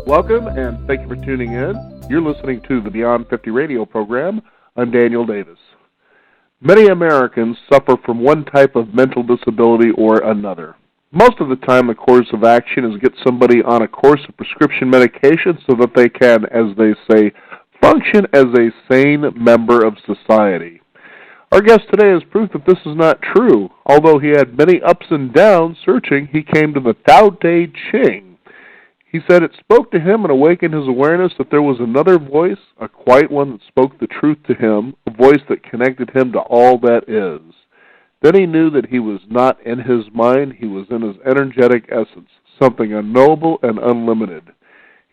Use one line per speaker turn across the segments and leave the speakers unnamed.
Welcome, and thank you for tuning in. You're listening to the Beyond 50 radio program. I'm Daniel Davis. Many Americans suffer from one type of mental disability or another. Most of the time, the course of action is get somebody on a course of prescription medication so that they can, as they say, function as a sane member of society. Our guest today is proof that this is not true. Although he had many ups and downs searching, he came to the Tao Te Ching. He said it spoke to him and awakened his awareness that there was another voice, a quiet one that spoke the truth to him, a voice that connected him to all that is. Then he knew that he was not in his mind, he was in his energetic essence, something unknowable and unlimited.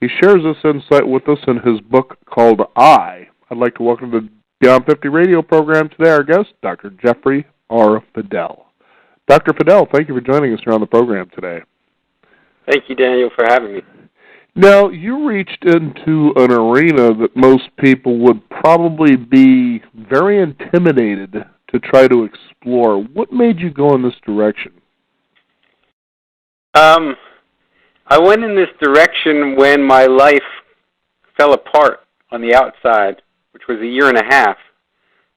He shares this insight with us in his book called I. I'd like to welcome to the Beyond 50 radio program today our guest, Dr. Jeffrey R. Fidel. Dr. Fidel, thank you for joining us here on the program today.
Thank you, Daniel, for having me.
Now, you reached into an arena that most people would probably be very intimidated to try to explore. What made you go in this direction?
I went in this direction when my life fell apart on the outside, which was a year and a half.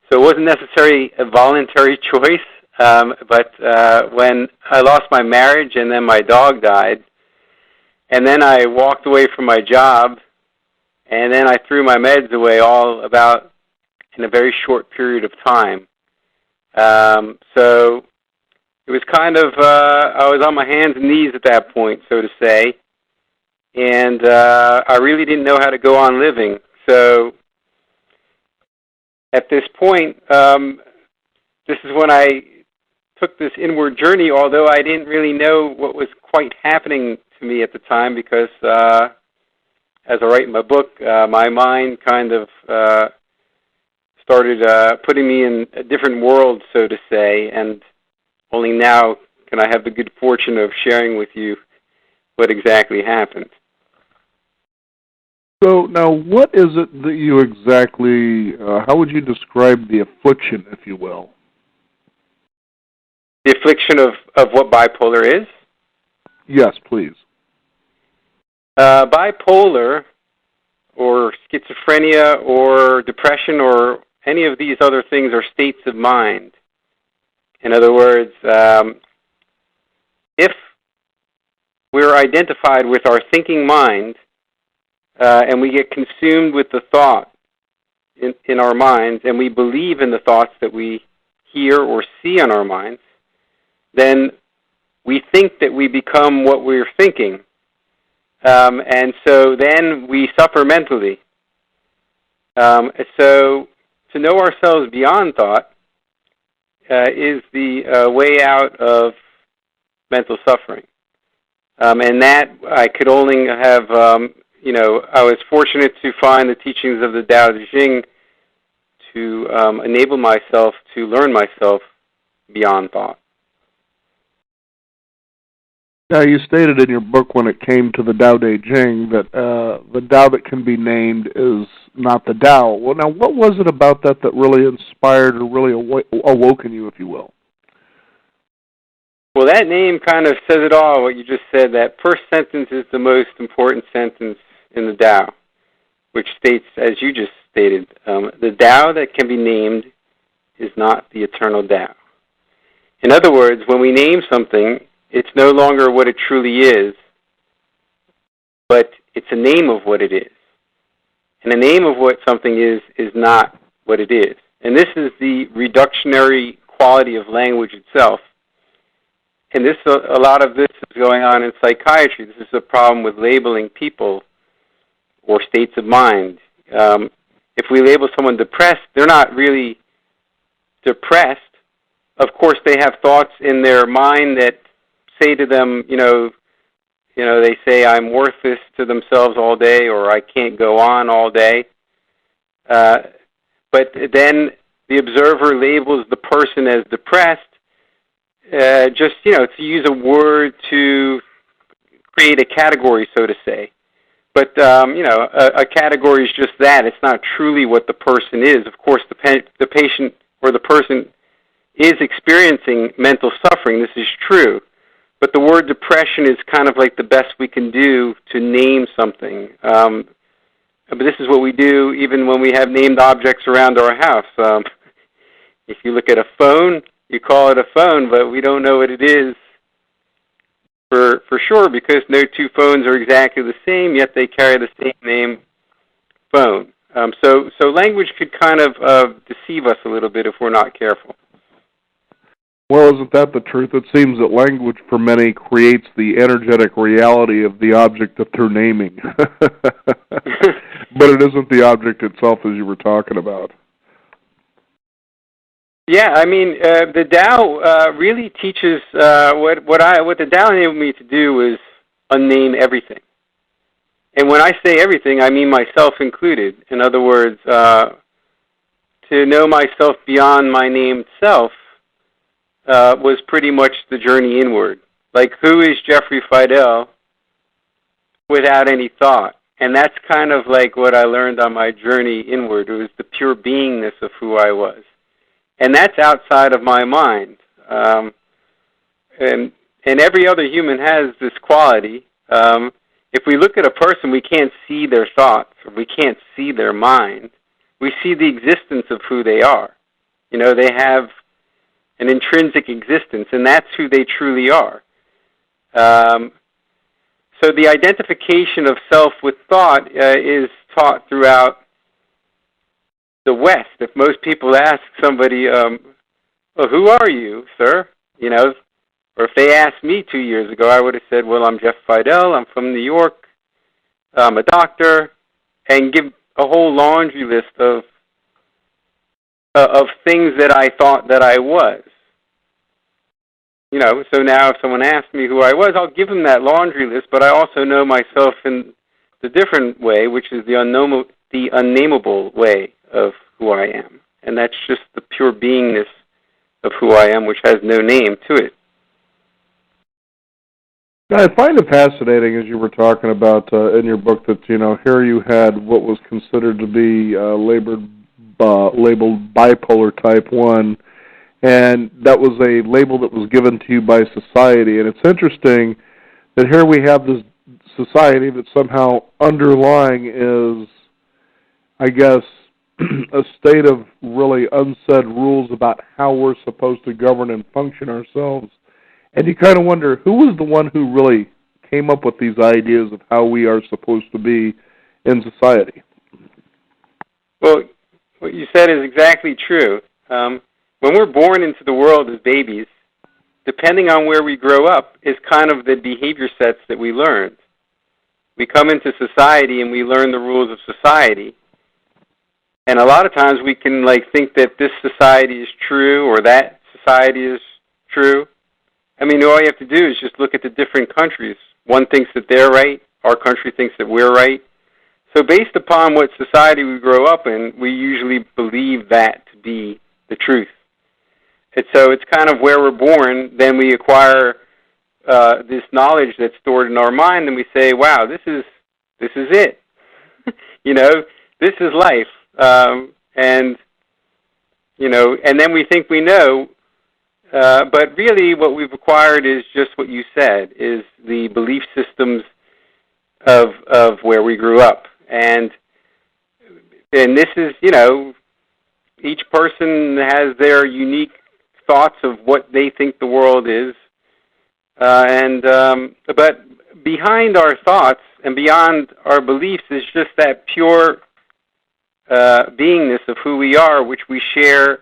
So it wasn't necessarily a voluntary choice, but when I lost my marriage and then my dog died, and then I walked away from my job, and then I threw my meds away all about in a very short period of time. So it was kind of, I was on my hands and knees at that point, so to say, and I really didn't know how to go on living. So at this point, this is when I took this inward journey, although I didn't really know what was quite happening to me at the time because, as I write in my book, my mind kind of started putting me in a different world, so to say, and only now can I have the good fortune of sharing with you what exactly happened.
So now, what is it that you exactly, how would you describe the affliction, if you will?
The affliction of what bipolar is?
Yes, please.
Bipolar or schizophrenia or depression or any of these other things are states of mind. In other words, if we're identified with our thinking mind and we get consumed with the thought in our minds and we believe in the thoughts that we hear or see in our minds, then we think that we become what we're thinking. And so then we suffer mentally. So to know ourselves beyond thought is the way out of mental suffering. And that I could only have, I was fortunate to find the teachings of the Tao Te Ching to enable myself to learn myself beyond thought.
Now, you stated in your book when it came to the Tao Te Ching that the Tao that can be named is not the Tao. Well, now, what was it about that that really inspired or really awoken you, if you will?
Well, that name kind of says it all, what you just said. That first sentence is the most important sentence in the Tao, which states, as you just stated, the Tao that can be named is not the eternal Tao. In other words, when we name something, it's no longer what it truly is, but it's a name of what it is. And the name of what something is not what it is. And this is the reductionary quality of language itself. And this, a lot of this is going on in psychiatry. This is a problem with labeling people or states of mind. If we label someone depressed, they're not really depressed. Of course, they have thoughts in their mind that say to them, they say I'm worthless to themselves all day, or I can't go on all day. But then the observer labels the person as depressed, to use a word to create a category, so to say. But, a category is just that. It's not truly what the person is. Of course, the patient or the person is experiencing mental suffering. This is true. but the word depression is kind of like the best we can do to name something. But this is what we do even when we have named objects around our house. If you look at a phone, you call it a phone, but we don't know what it is for sure, because no two phones are exactly the same, yet they carry the same name, phone. So language could kind of deceive us a little bit if we're not careful.
Well, isn't that the truth? It seems that language for many creates the energetic reality of the object that they're naming. But it isn't the object itself, as you were talking about.
Yeah, I mean, the Tao really teaches what the Tao enabled me to do is unname everything. And when I say everything, I mean myself included. In other words, to know myself beyond my named self was pretty much the journey inward. Like, who is Jeffrey Fidel without any thought? And that's kind of like what I learned on my journey inward. It was the pure beingness of who I was. And that's outside of my mind. And every other human has this quality. If we look at a person, we can't see their thoughts, or we can't see their mind. We see the existence of who they are. You know, they have an intrinsic existence, and that's who they truly are. So the identification of self with thought is taught throughout the West. If most people ask somebody, well, who are you, sir? You know, or if they asked me 2 years ago, I would have said, well, I'm Jeff Fidel, I'm from New York, I'm a doctor, and give a whole laundry list of things that I thought that I was. You know, so now if someone asks me who I was, I'll give them that laundry list, but I also know myself in the different way, which is the unnameable way of who I am. And that's just the pure beingness of who I am, which has no name to it.
Now, I find it fascinating, as you were talking about in your book, that, you know, here you had what was considered to be labeled bipolar type 1, and that was a label that was given to you by society. And it's interesting that here we have this society that somehow underlying is, I guess, a state of really unsaid rules about how we're supposed to govern and function ourselves. And you kind of wonder, who was the one who really came up with these ideas of how we are supposed to be in society?
Well, what you said is exactly true. When we're born into the world as babies, depending on where we grow up, is kind of the behavior sets that we learned. We come into society and we learn the rules of society. And a lot of times we can think that this society is true or that society is true. I mean, all you have to do is just look at the different countries. One thinks that they're right. Our country thinks that we're right. So based upon what society we grow up in, we usually believe that to be the truth. And so it's kind of where we're born, then we acquire this knowledge that's stored in our mind, and we say, wow, this is it. You know, this is life. And then we think we know, but really what we've acquired is just what you said, is the belief systems of where we grew up. And this is, each person has their unique thoughts of what they think the world is. But behind our thoughts and beyond our beliefs is just that pure beingness of who we are, which we share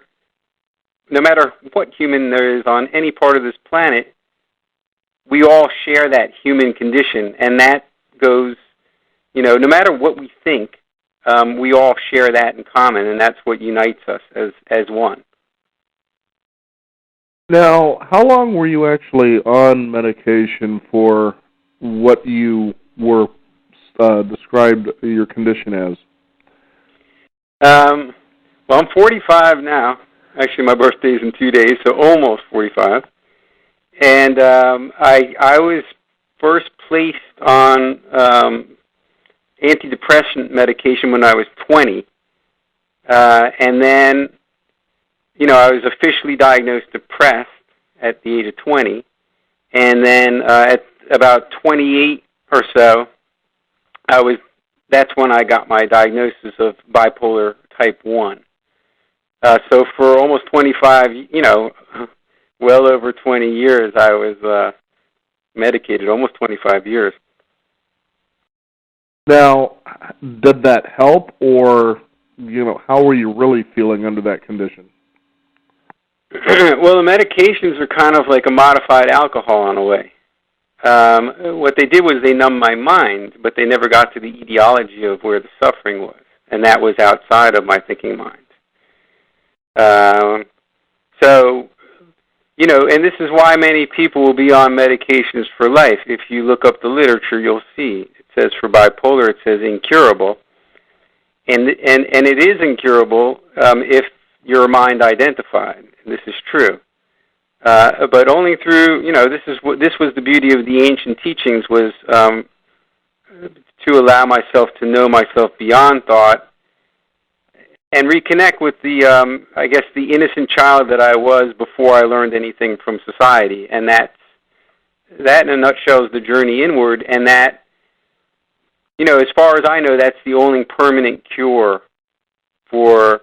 no matter what human there is on any part of this planet. We all share that human condition, and that goes, no matter what we think, we all share that in common, and that's what unites us as one.
Now, how long were you actually on medication for what you were described your condition as?
Well, I'm 45 now. Actually, my birthday's in 2 days, so almost 45. And I was first placed on antidepressant medication when I was 20. And then, I was officially diagnosed depressed at the age of 20. And then at about 28 or so, that's when I got my diagnosis of bipolar type 1. So for almost 25, well over 20 years, I was medicated, almost 25 years.
Now, did that help, or, how were you really feeling under that condition?
Well, the medications are kind of like a modified alcohol in a way. What they did was they numbed my mind, but they never got to the etiology of where the suffering was, and that was outside of my thinking mind. And this is why many people will be on medications for life. If you look up the literature, you'll see it says for bipolar, it says incurable, and it is incurable if your mind identified. This is true, but only through this was the beauty of the ancient teachings, was to allow myself to know myself beyond thought and reconnect with the innocent child that I was before I learned anything from society. And that in a nutshell is the journey inward, and that, as far as I know, that's the only permanent cure for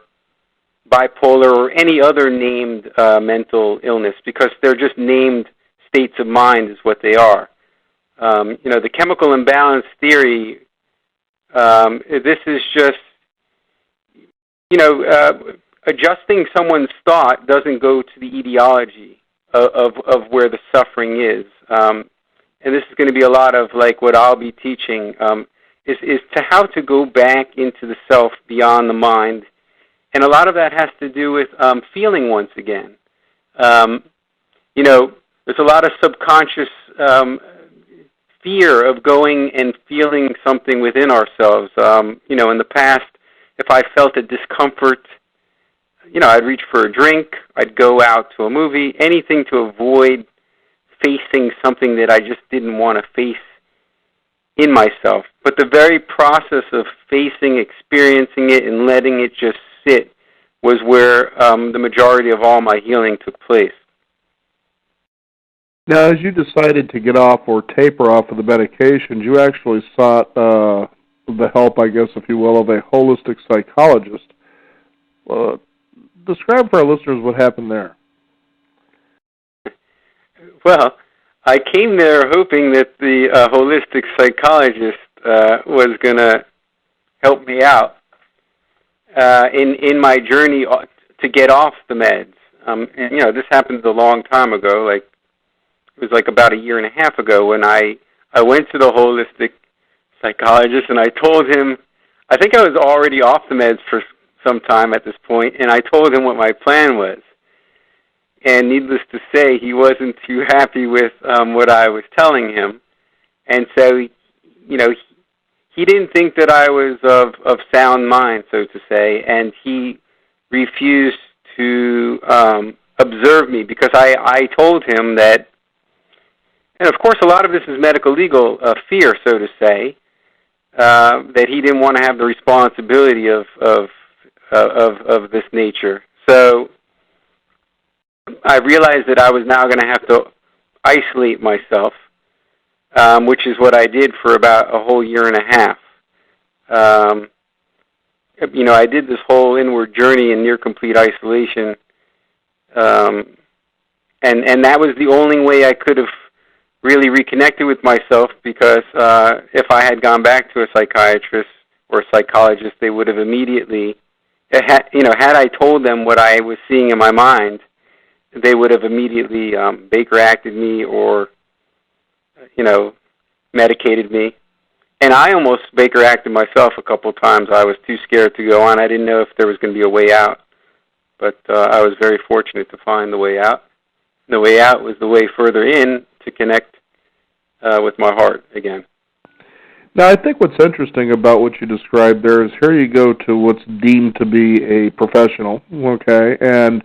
bipolar or any other named mental illness, because they're just named states of mind is what they are. The chemical imbalance theory, this is just, adjusting someone's thought doesn't go to the etiology of where the suffering is. And this is going to be a lot of like what I'll be teaching, is to how to go back into the self beyond the mind. And a lot of that has to do with feeling once again. There's a lot of subconscious fear of going and feeling something within ourselves. In the past, if I felt a discomfort, I'd reach for a drink, I'd go out to a movie, anything to avoid facing something that I just didn't want to face in myself. But the very process of facing, experiencing it, and letting it just sit was where the majority of all my healing took place.
Now, as you decided to get off or taper off of the medications, you actually sought the help, I guess, if you will, of a holistic psychologist. Describe for our listeners what happened there.
Well, I came there hoping that the holistic psychologist was going to help me out in my journey to get off the meds. This happened a long time ago. It was like about a year and a half ago when I went to the holistic psychologist, and I told him, I think I was already off the meds for some time at this point, and I told him what my plan was. And needless to say, he wasn't too happy with what I was telling him. And so, he didn't think that I was of sound mind, so to say, and he refused to observe me because I told him that, and of course a lot of this is medical legal fear, so to say, that he didn't want to have the responsibility of this nature. So I realized that I was now going to have to isolate myself, which is what I did for about a whole year and a half. I did this whole inward journey in near complete isolation, and that was the only way I could have really reconnected with myself, because if I had gone back to a psychiatrist or a psychologist, they would have immediately, had I told them what I was seeing in my mind, they would have immediately Baker acted me or, medicated me. And I almost Baker acted myself a couple of times. I was too scared to go on. I didn't know if there was going to be a way out. But I was very fortunate to find the way out. The way out was the way further in to connect with my heart again.
Now, I think what's interesting about what you described there is here you go to what's deemed to be a professional, okay, and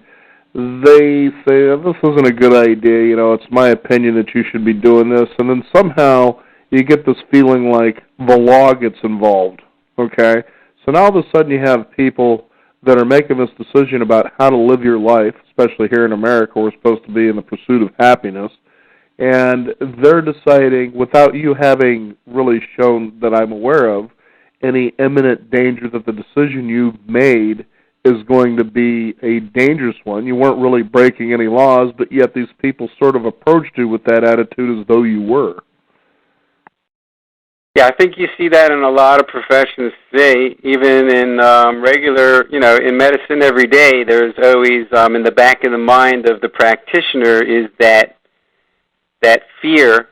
they say, this isn't a good idea, it's my opinion that you should be doing this, and then somehow you get this feeling like the law gets involved, okay? So now all of a sudden you have people that are making this decision about how to live your life, especially here in America, we're supposed to be in the pursuit of happiness, and they're deciding, without you having really shown that I'm aware of, any imminent danger that the decision you've made is going to be a dangerous one. You weren't really breaking any laws, but yet these people sort of approached you with that attitude as though you were.
Yeah, I think you see that in a lot of professions today. Even in regular, in medicine every day, there's always, in the back of the mind of the practitioner is that fear.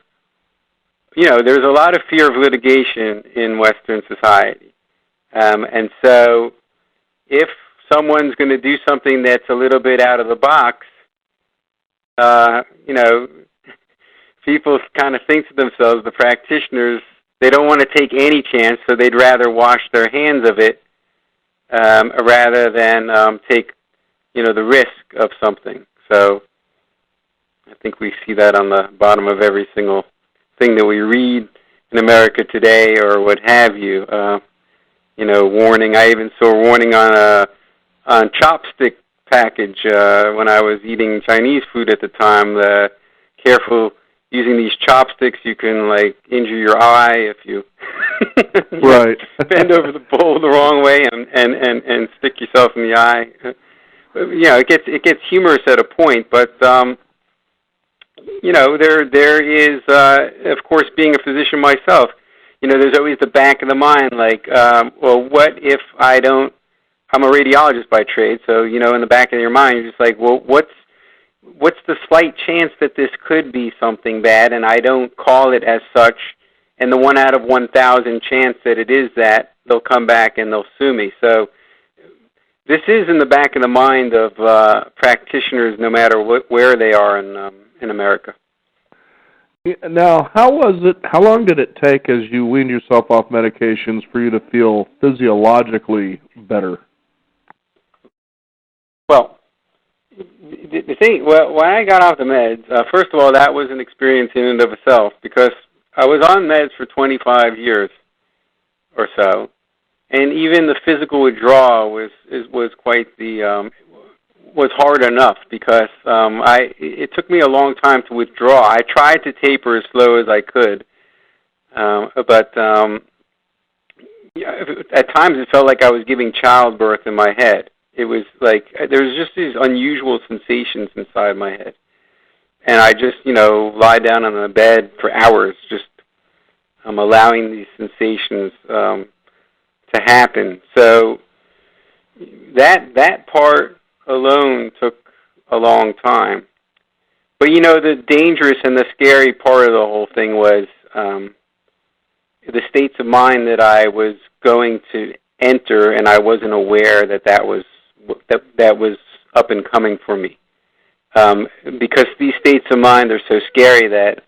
There's a lot of fear of litigation in Western society. And so if someone's going to do something that's a little bit out of the box, people kind of think to themselves, the practitioners, they don't want to take any chance, so they'd rather wash their hands of it rather than take, the risk of something. So I think we see that on the bottom of every single thing that we read in America today, or what have you. Warning. I even saw a warning on chopstick package when I was eating Chinese food at the time. Careful using these chopsticks, you can injure your eye if you
right.
bend over the bowl the wrong way and stick yourself in the eye. It gets humorous at a point, but there is, of course, being a physician myself, there's always the back of the mind, what if I don't, I'm a radiologist by trade, so, in the back of your mind, you're just like, well, what's the slight chance that this could be something bad, and I don't call it as such, and the 1 out of 1,000 chance that it is that, they'll come back and they'll sue me. So this is in the back of the mind of practitioners, no matter where they are in America.
Now, how long did it take as you weaned yourself off medications for you to feel physiologically better?
Well, the thing, when I got off the meds, first of all, that was an experience in and of itself, because I was on meds for 25 years or so, and even the physical withdrawal was quite was hard enough, because it took me a long time to withdraw. I tried to taper as slow as I could, but at times it felt like I was giving childbirth in my head. It was like there was just these unusual sensations inside my head, and I just lie down on the bed for hours, just allowing these sensations to happen. So that part alone took a long time. But the dangerous and the scary part of the whole thing was the states of mind that I was going to enter, and I wasn't aware that was up and coming for me. Because these states of mind are so scary that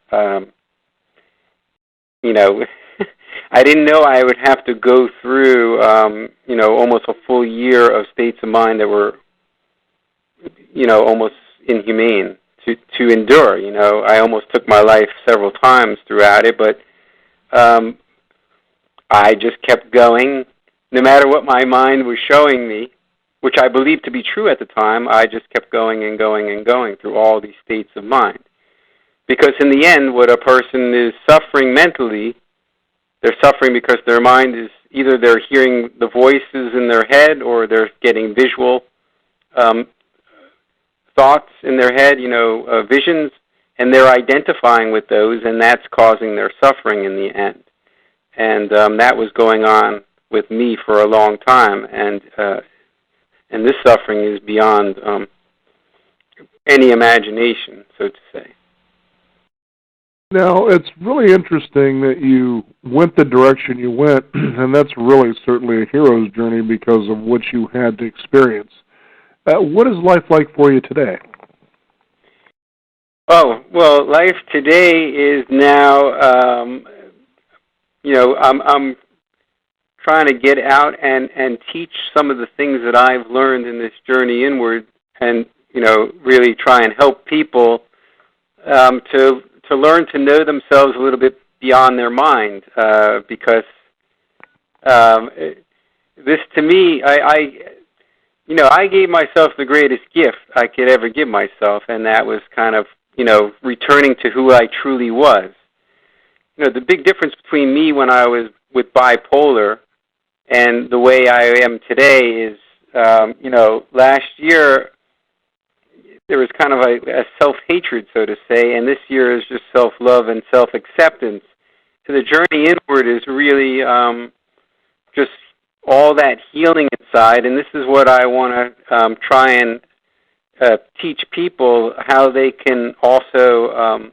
I didn't know I would have to go through almost a full year of states of mind that were almost inhumane to endure. I almost took my life several times throughout it, but I just kept going. No matter what my mind was showing me, which I believed to be true at the time, I just kept going and going and going through all these states of mind. Because in the end, what a person is suffering mentally, they're suffering because their mind is, either they're hearing the voices in their head, or they're getting visual thoughts in their head, visions, and they're identifying with those, and that's causing their suffering in the end. And that was going on with me for a long time, and this suffering is beyond any imagination, so to say.
Now, it's really interesting that you went the direction you went, and that's really certainly a hero's journey because of what you had to experience. What is life like for you today?
Oh, well, life today is now, I'm trying to get out and teach some of the things that I've learned in this journey inward, and, really try and help people to learn to know themselves a little bit beyond their mind, because this, to me, I gave myself the greatest gift I could ever give myself, and that was kind of, returning to who I truly was. The big difference between me when I was with bipolar and the way I am today is, last year there was kind of a self-hatred, so to say, and this year is just self-love and self-acceptance. So the journey inward is really just all that healing inside, and this is what I want to try and teach people, how they can also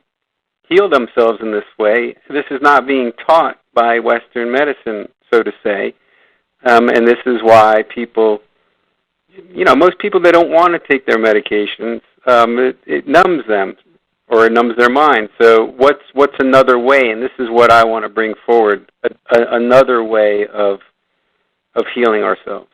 heal themselves in this way. This is not being taught by Western medicine, so to say, and this is why people, most people, they don't want to take their medications. It numbs them, or it numbs their mind. So what's another way? And this is what I want to bring forward, another way of healing ourselves.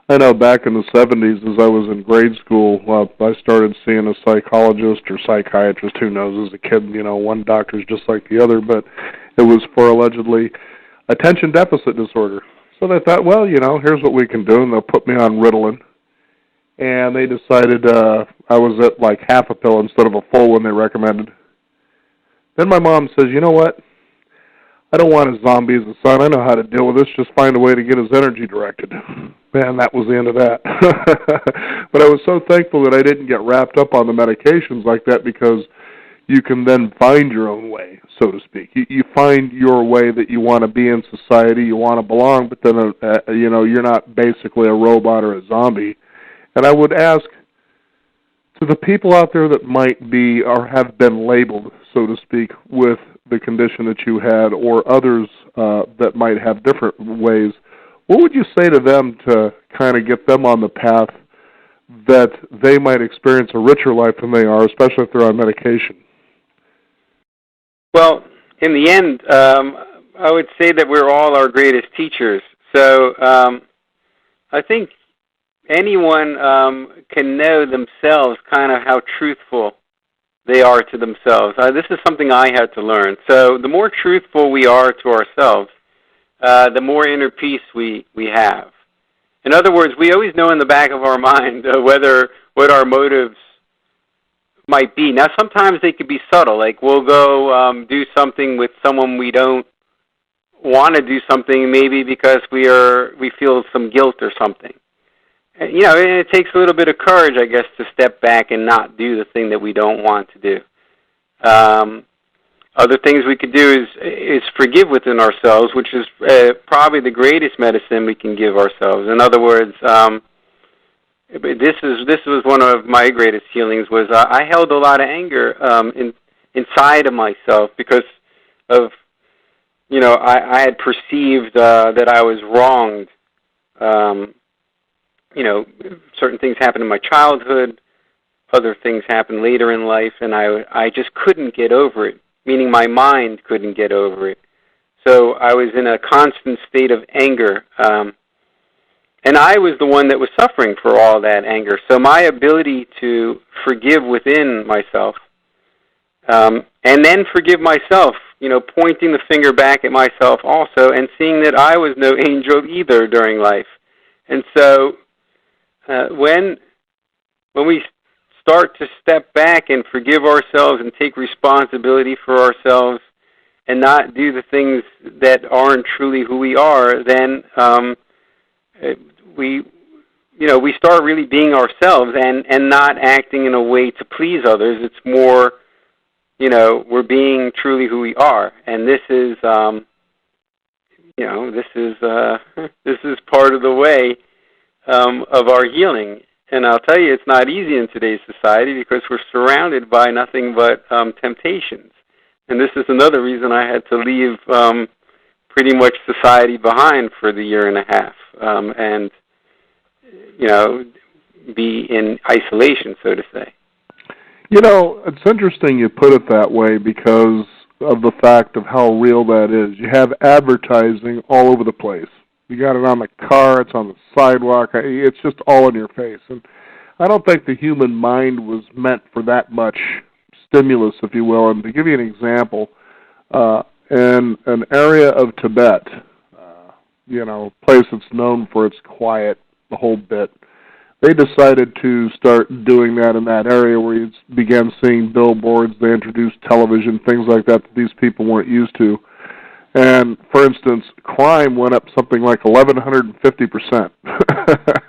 I know back in the 70s, as I was in grade school, I started seeing a psychologist or psychiatrist, who knows, as a kid, one doctor's just like the other, but it was for allegedly attention deficit disorder. So they thought, well, here's what we can do, and they'll put me on Ritalin. And they decided I was at like half a pill instead of a full one they recommended. Then my mom says, you know what? I don't want a zombie as a son. I know how to deal with this. Just find a way to get his energy directed. Man, that was the end of that. But I was so thankful that I didn't get wrapped up on the medications like that, because you can then find your own way, so to speak. You find your way that you want to be in society, you want to belong, but then, you're not basically a robot or a zombie. And I would ask, to the people out there that might be or have been labeled, so to speak, with the condition that you had, or others that might have different ways, what would you say to them to kind of get them on the path that they might experience a richer life than they are, especially if they're on medication?
Well, in the end, I would say that we're all our greatest teachers. So I think anyone can know themselves kind of how truthful they are to themselves. This is something I had to learn. So the more truthful we are to ourselves, the more inner peace we have. In other words, we always know in the back of our mind what our motives might be. Now, sometimes they could be subtle, like we'll go do something with someone we don't want to do something, maybe because we feel some guilt or something. And it takes a little bit of courage, I guess, to step back and not do the thing that we don't want to do. Other things we could do is forgive within ourselves, which is probably the greatest medicine we can give ourselves. In other words, this was one of my greatest healings. Was I held a lot of anger inside of myself because of I had perceived that I was wronged. Certain things happened in my childhood, other things happened later in life, and I just couldn't get over it, meaning my mind couldn't get over it. So I was in a constant state of anger, and I was the one that was suffering for all that anger. So my ability to forgive within myself, and then forgive myself, pointing the finger back at myself also, and seeing that I was no angel either during life. And so when we start to step back and forgive ourselves and take responsibility for ourselves and not do the things that aren't truly who we are, then we start really being ourselves and not acting in a way to please others. It's more, we're being truly who we are, and this is this is part of the way of our healing. And I'll tell you, it's not easy in today's society because we're surrounded by nothing but temptations. And this is another reason I had to leave pretty much society behind for the year and a half, and be in isolation, so to say.
It's interesting you put it that way because of the fact of how real that is. You have advertising all over the place. You got it on the car, it's on the sidewalk, it's just all in your face. And I don't think the human mind was meant for that much stimulus, if you will. And to give you an example, in an area of Tibet, place that's known for its quiet, the whole bit, they decided to start doing that in that area where you began seeing billboards. They introduced television, things like that these people weren't used to. And, for instance, crime went up something like 1,150%.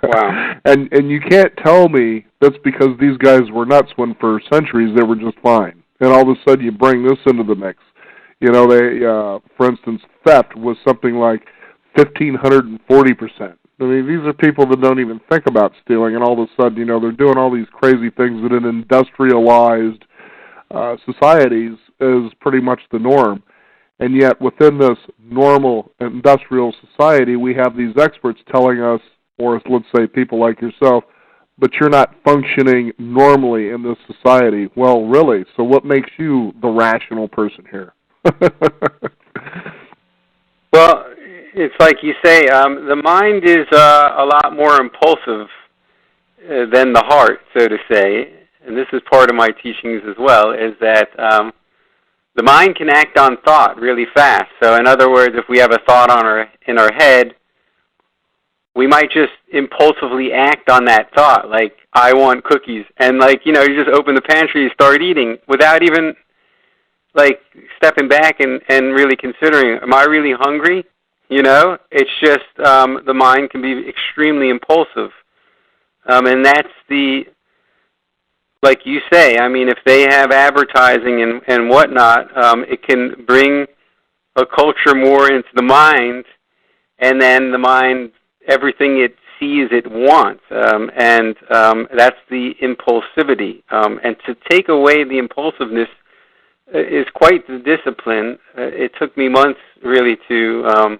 Wow.
And you can't tell me that's because these guys were nuts when for centuries they were just fine. And all of a sudden you bring this into the mix. You know, they, for instance, theft was something like 1,540%. I mean, these are people that don't even think about stealing, and all of a sudden, you know, they're doing all these crazy things that in industrialized societies is pretty much the norm. And yet, within this normal industrial society, we have these experts telling us, or let's say people like yourself, but you're not functioning normally in this society. Well, really, so what makes you the rational person here?
Well, it's like you say, the mind is a lot more impulsive than the heart, so to say. And this is part of my teachings as well, is that the mind can act on thought really fast. So in other words, if we have a thought in our head, we might just impulsively act on that thought, like, I want cookies. And, like, you know, you just open the pantry, you start eating without even, like, stepping back and really considering, am I really hungry? You know, it's just the mind can be extremely impulsive. And that's the, like you say, I mean, if they have advertising and whatnot, it can bring a culture more into the mind, and then the mind, everything it sees, it wants. And that's the impulsivity. And to take away the impulsiveness is quite the discipline. It took me months, really, to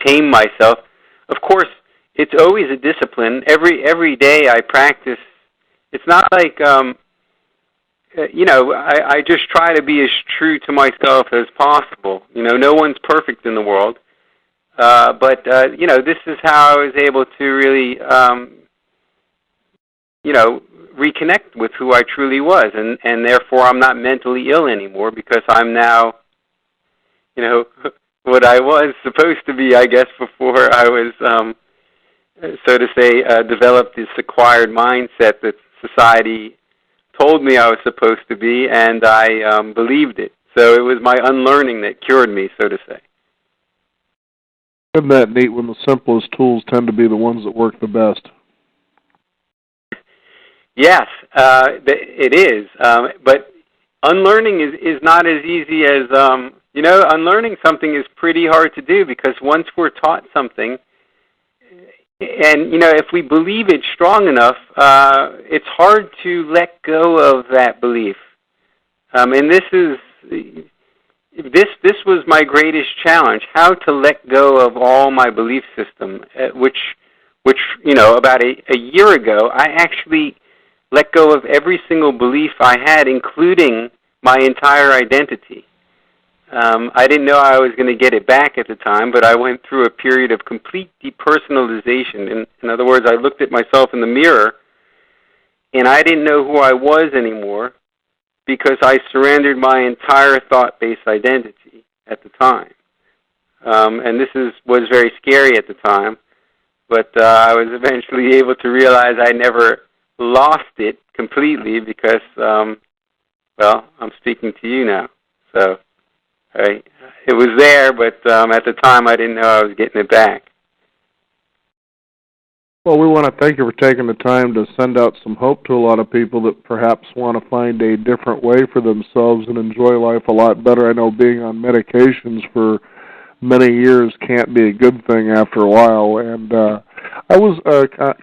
tame myself. Of course, it's always a discipline. Every day I practice. It's not like, I just try to be as true to myself as possible. You know, no one's perfect in the world. But this is how I was able to really, reconnect with who I truly was. And therefore I'm not mentally ill anymore because I'm now, what I was supposed to be, I guess, before I was, so to say, developed this acquired mindset that society told me I was supposed to be, and I believed it. So it was my unlearning that cured me, so to say.
Isn't that neat when the simplest tools tend to be the ones that work the best?
Yes, it is. But unlearning is not as easy as, unlearning something is pretty hard to do because once we're taught something, and, if we believe it strong enough, it's hard to let go of that belief. And this was my greatest challenge, how to let go of all my belief system, which about a year ago, I actually let go of every single belief I had, including my entire identity. I didn't know I was going to get it back at the time, but I went through a period of complete depersonalization. In other words, I looked at myself in the mirror, and I didn't know who I was anymore because I surrendered my entire thought-based identity at the time. And this was very scary at the time, but I was eventually able to realize I never lost it completely because, I'm speaking to you now, so... It was there, but at the time I didn't know I was getting it back.
Well, we want to thank you for taking the time to send out some hope to a lot of people that perhaps want to find a different way for themselves and enjoy life a lot better. I know being on medications for many years can't be a good thing after a while. And I was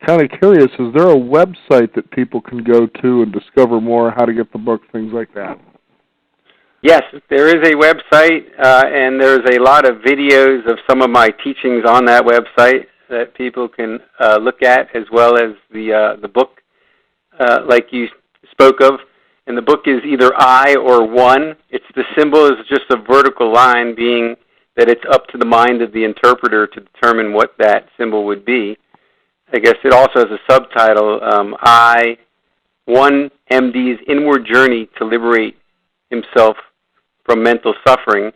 kind of curious, is there a website that people can go to and discover more, how to get the book, things like that?
Yes, there is a website, and there's a lot of videos of some of my teachings on that website that people can look at, as well as the book, like you spoke of. And the book is either I or one. The symbol is just a vertical line, being that it's up to the mind of the interpreter to determine what that symbol would be. I guess it also has a subtitle, I, One MD's Inward Journey to Liberate Himself from Mental Suffering.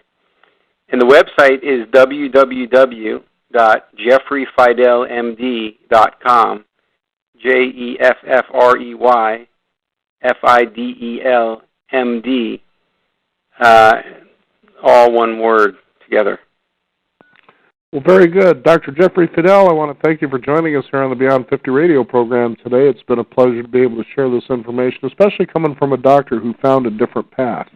And the website is www.jeffreyfidelmd.com. JEFFREYFIDELMD, all one word together.
Well, very good. Dr. Jeffrey Fidel, I want to thank you for joining us here on the Beyond 50 radio program today. It's been a pleasure to be able to share this information, especially coming from a doctor who found a different path.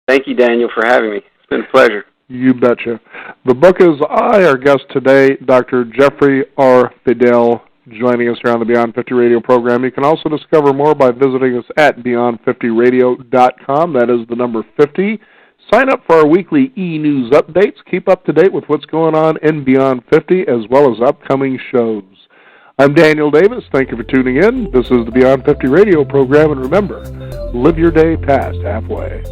Thank you, Daniel, for having me. It's been a pleasure.
You betcha. The book is our guest today, Dr. Jeffrey R. Fidel, joining us here on the Beyond 50 radio program. You can also discover more by visiting us at beyond50radio.com. That is the number 50. Sign up for our weekly e-news updates. Keep up to date with what's going on in Beyond 50 as well as upcoming shows. I'm Daniel Davis. Thank you for tuning in. This is the Beyond 50 radio program, and remember, live your day past halfway.